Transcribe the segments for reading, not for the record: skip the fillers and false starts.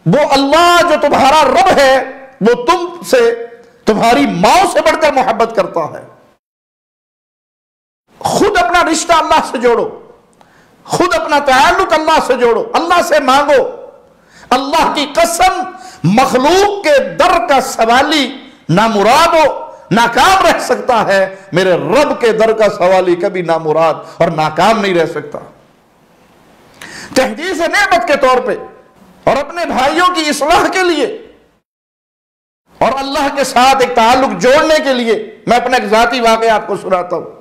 وہ اللہ جو تمہارا رب ہے وہ تم سے تمہاری ماں سے بڑھ کر محبت کرتا ہے۔ خود اپنا رشتہ اللہ سے جوڑو، خود اپنا تعلق اللہ سے جوڑو، اللہ سے مانگو۔ اللہ کی قسم مخلوق کے در کا سوالی نامراد ہو ناکام رہ سکتا ہے، میرے رب کے در کا سوالی کبھی نامراد اور ناکام نہیں رہ سکتا۔ تحدیث نعمت کے طور پہ اور اپنے بھائیوں کی اصلاح کے لیے اور اللہ کے ساتھ ایک تعلق جوڑنے کے لیے میں اپنا ایک ذاتی واقعہ آپ کو سناتا ہوں۔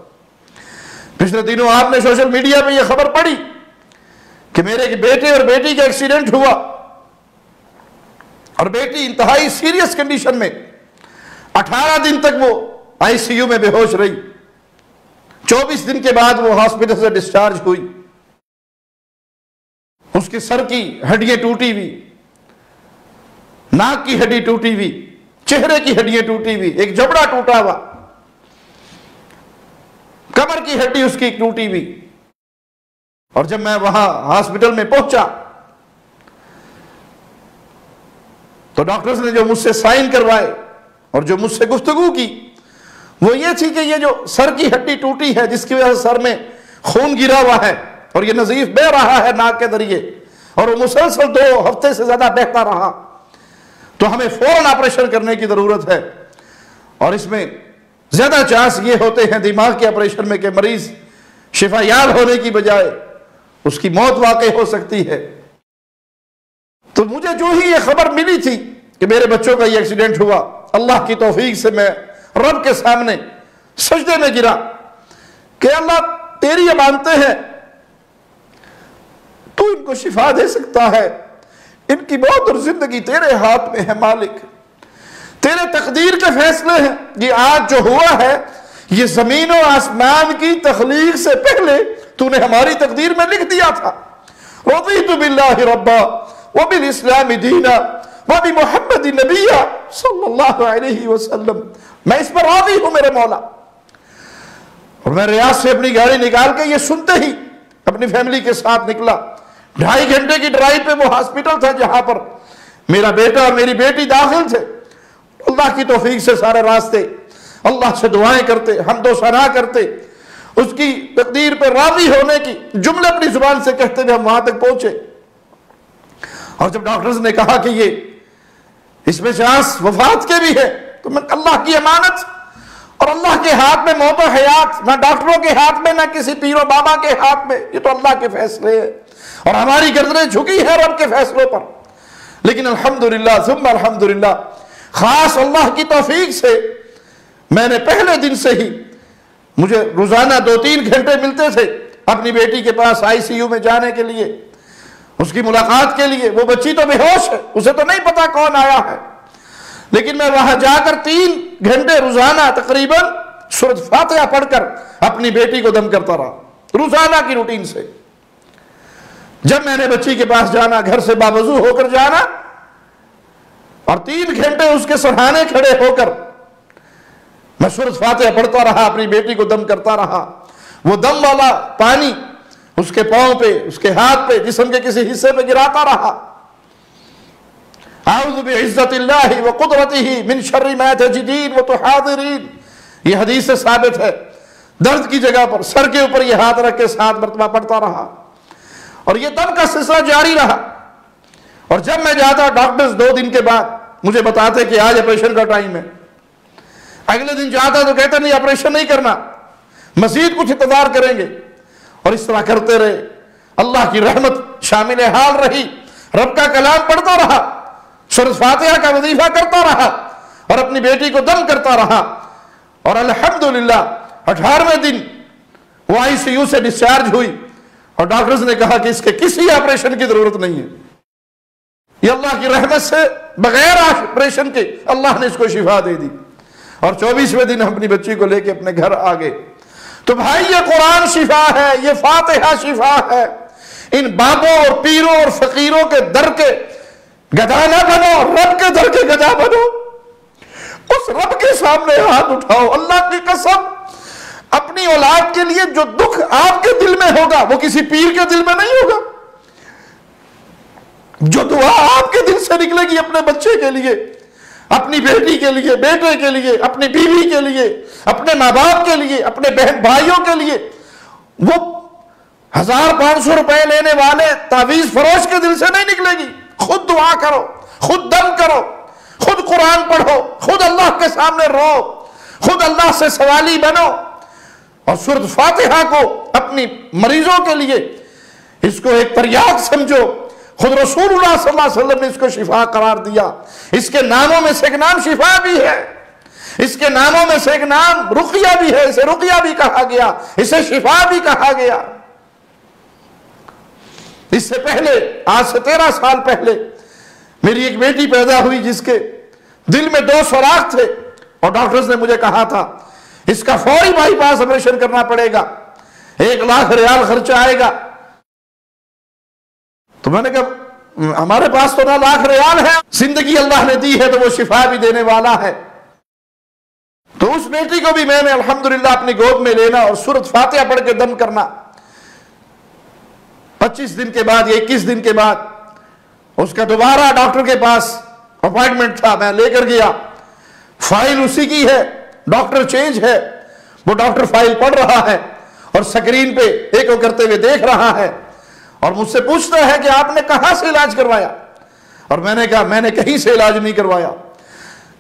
پچھلے دنوں آپ نے سوشل میڈیا پہ یہ خبر پڑھی کہ میرے ایک بیٹے اور بیٹی کا ایکسیڈنٹ ہوا اور بیٹی انتہائی سیریس کنڈیشن میں 18 دن تک وہ آئی سی یو میں بے ہوش رہی۔ 24 دن کے بعد وہ ہاسپٹل سے ڈسچارج ہوئی۔ اس کے سر کی ہڈیاں ٹوٹی ہوئی، ناک کی ہڈی ٹوٹی ہوئی، چہرے کی ہڈیاں ٹوٹی ہوئی، ایک جبڑا ٹوٹا ہوا، کمر کی ہڈی اس کی ٹوٹی ہوئی۔ اور جب میں وہاں ہاسپٹل میں پہنچا تو ڈاکٹرز نے جو مجھ سے سائن کروائے اور جو مجھ سے گفتگو کی وہ یہ تھی کہ یہ جو سر کی ہڈی ٹوٹی ہے جس کی وجہ سے سر میں خون گرا ہوا ہے اور یہ نزیف بہ رہا ہے ناک کے ذریعے اور وہ مسلسل 2 ہفتے سے زیادہ بہتا رہا، تو ہمیں فوراً آپریشن کرنے کی ضرورت ہے۔ اور اس میں زیادہ چانس یہ ہوتے ہیں دماغ کے آپریشن میں کہ مریض شفا یاب ہونے کی بجائے اس کی موت واقع ہو سکتی ہے۔ تو مجھے جو ہی یہ خبر ملی تھی کہ میرے بچوں کا یہ ایکسیڈنٹ ہوا، اللہ کی توفیق سے میں رب کے سامنے سجدے میں گرا کہ اللہ تیری امانتیں ہیں، تو ان کو شفا دے سکتا ہے، ان کی موت اور زندگی تیرے ہاتھ میں ہے مالک، تیرے تقدیر کے فیصلے ہیں۔ یہ آج جو ہوا ہے یہ زمین و آسمان کی تخلیق سے پہلے تو نے ہماری تقدیر میں لکھ دیا تھا۔ رضیت باللہ ربا وبالاسلام دینا وبمحمد نبیہ صلی اللہ علیہ وسلم، میں اس پر راضی ہوں میرے مولا۔ اور میں ریاض سے اپنی گاڑی نکال کے یہ سنتے ہی اپنی فیملی کے ساتھ نکلا۔ 2.5 گھنٹے کی ڈرائیو پہ وہ ہاسپٹل تھا جہاں پر میرا بیٹا اور میری بیٹی داخل تھے۔ اللہ کی توفیق سے سارے راستے اللہ سے دعائیں کرتے، حمد و ثنا کرتے، اس کی تقدیر پہ راضی ہونے کی جملے اپنی زبان سے کہتے ہوئے ہم وہاں تک پہنچے۔ اور جب ڈاکٹرز نے کہا کہ یہ اس میں چانس وفات کے بھی ہے تو میں اللہ کی امانت اور اللہ کے ہاتھ میں موت و حیات، نہ ڈاکٹروں کے ہاتھ میں نہ کسی پیر و بابا کے ہاتھ میں، یہ تو اللہ کے فیصلے ہیں اور ہماری گردنیں جھکی ہیں رب کے فیصلوں پر۔ لیکن الحمدللہ ثم الحمدللہ خاص اللہ کی توفیق سے میں نے پہلے دن سے ہی، مجھے روزانہ 2-3 گھنٹے ملتے تھے اپنی بیٹی کے پاس آئی سی یو میں جانے کے لیے، اس کی ملاقات کے لیے۔ وہ بچی تو بے ہوش ہے، اسے تو نہیں پتا کون آیا ہے، لیکن میں وہاں جا کر 3 گھنٹے روزانہ تقریباً سورۃ فاتحہ پڑھ کر اپنی بیٹی کو دم کرتا رہا، روزانہ کی روٹین سے۔ جب میں نے بچی کے پاس جانا، گھر سے باوضو ہو کر جانا اور 3 گھنٹے اس کے سرہانے کھڑے ہو کر میں سورۃ فاتحہ پڑھتا رہا، اپنی بیٹی کو دم کرتا رہا۔ وہ دم والا پانی اس کے پاؤں پہ، اس کے ہاتھ پہ، جسم کے کسی حصے پہ گراتا رہا۔ اعوذ بعزت اللہ وقدرتہ من شر ما تجدین وتحاضرین، یہ حدیث سے ثابت ہے۔ درد کی جگہ پر سر کے اوپر یہ ہاتھ رکھ کے 7 مرتبہ پڑھتا رہا اور یہ دم کا سلسلہ جاری رہا۔ اور جب میں جاتا ڈاکٹرز 2 دن کے بعد مجھے بتاتے کہ آج آپریشن کا ٹائم ہے، اگلے دن جاتا تو کہتے نہیں آپریشن نہیں کرنا، مزید کچھ انتظار کریں گے، اور اس طرح کرتے رہے۔ اللہ کی رحمت شامل حال رہی، رب کا کلام پڑھتا رہا، سورۃ فاتحہ کا وظیفہ کرتا رہا اور اپنی بیٹی کو دم کرتا رہا، اور الحمدللہ 18ویں دن وہ آئی سی یو سے ڈسچارج ہوئی اور ڈاکٹرز نے کہا کہ اس کے کسی آپریشن کی ضرورت نہیں ہے، یہ اللہ کی رحمت سے بغیر آپریشن کے اللہ نے اس کو شفا دے دی۔ اور 24ویں دن ہم اپنی بچی کو لے کے اپنے گھر آ گئے۔ تو بھائی یہ قرآن شفا ہے، یہ فاتحہ شفا ہے۔ ان بابوں اور پیروں اور فقیروں کے در کے گدھا نہ بنو، رب کے در کے گدھا بنو۔ اس رب کے سامنے ہاتھ اٹھاؤ۔ اللہ کی قسم اپنی اولاد کے لیے جو دکھ آپ کے دل میں ہوگا وہ کسی پیر کے دل میں نہیں ہوگا، جو دعا آپ کے دل سے نکلے گی اپنے بچے کے لیے، اپنی بیٹی کے لیے، بیٹے کے لیے، اپنی بیوی کے لیے، اپنے ماں باپ کے لیے، اپنے بہن بھائیوں کے لیے، وہ 1500 روپے لینے والے تعویذ فروش کے دل سے نہیں نکلے گی۔ خود دعا کرو، خود دم کرو، خود قرآن پڑھو، خود اللہ کے سامنے رو، خود اللہ سے سوالی بنو، اور سورۃ فاتحہ کو اپنی مریضوں کے لیے اس کو ایک تریاق سمجھو۔ خود رسول اللہ صلی اللہ علیہ وسلم نے اس کو شفا قرار دیا۔ اس کے ناموں میں سے ایک نام شفا بھی ہے، اس کے ناموں میں سے ایک نام رقیہ بھی ہے، اسے رقیہ بھی کہا گیا، اسے شفا بھی کہا گیا۔ اس سے پہلے، آج سے 13 سال پہلے، میری ایک بیٹی پیدا ہوئی جس کے دل میں 2 سوراخ تھے، اور ڈاکٹرز نے مجھے کہا تھا اس کا فوری بائی پاس آپریشن کرنا پڑے گا، 1 لاکھ ریال خرچہ آئے گا۔ تو میں نے کہا ہمارے پاس تو 9 لاکھ ریال ہے، زندگی اللہ نے دی ہے تو وہ شفا بھی دینے والا ہے۔ تو اس بیٹی کو بھی میں نے الحمدللہ اپنی گود میں لینا اور سورۃ فاتحہ پڑھ کے دم کرنا۔ 25 دن کے بعد یا 21 دن کے بعد اس کا دوبارہ ڈاکٹر کے پاس اپائنٹمنٹ تھا، میں لے کر گیا۔ فائل اسی کی ہے، ڈاکٹر چینج ہے، وہ ڈاکٹر فائل پڑھ رہا ہے اور سکرین پہ ایک کرتے ہوئے دیکھ رہا ہے، اور مجھ سے پوچھتا ہے کہ آپ نے کہاں سے علاج کروایا؟ اور میں نے کہا میں نے کہیں سے علاج نہیں کروایا۔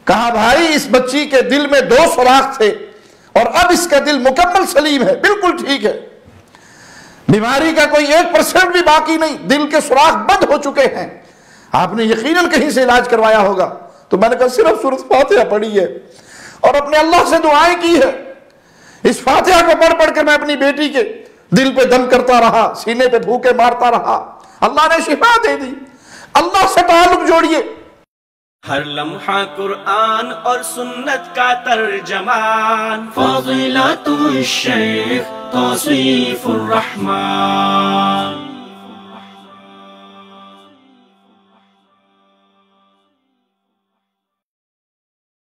کہا بھائی اس بچی کے دل میں 2 سوراخ تھے اور اب اس کا دل مکمل سلیم ہے، بالکل ٹھیک ہے، بیماری کا کوئی 1% بھی باقی نہیں، دل کے سوراخ بند ہو چکے ہیں، آپ نے یقیناً کہیں سے علاج کروایا ہوگا۔ تو میں نے کہا صرف سورۃ فاتحہ پڑھی ہے اور اپنے اللہ سے دعائیں کی ہے۔ اس فاتحہ کو پڑھ پڑھ کر میں اپنی بیٹی کے دل پہ دم کرتا رہا، سینے پہ بھوکے مارتا رہا، اللہ نے شفا دے دی۔ اللہ سے تعلق جوڑیے۔ ہر لمحہ قرآن اور سنت کا ترجمان، فضیلت الشیخ توصیف الرحمان۔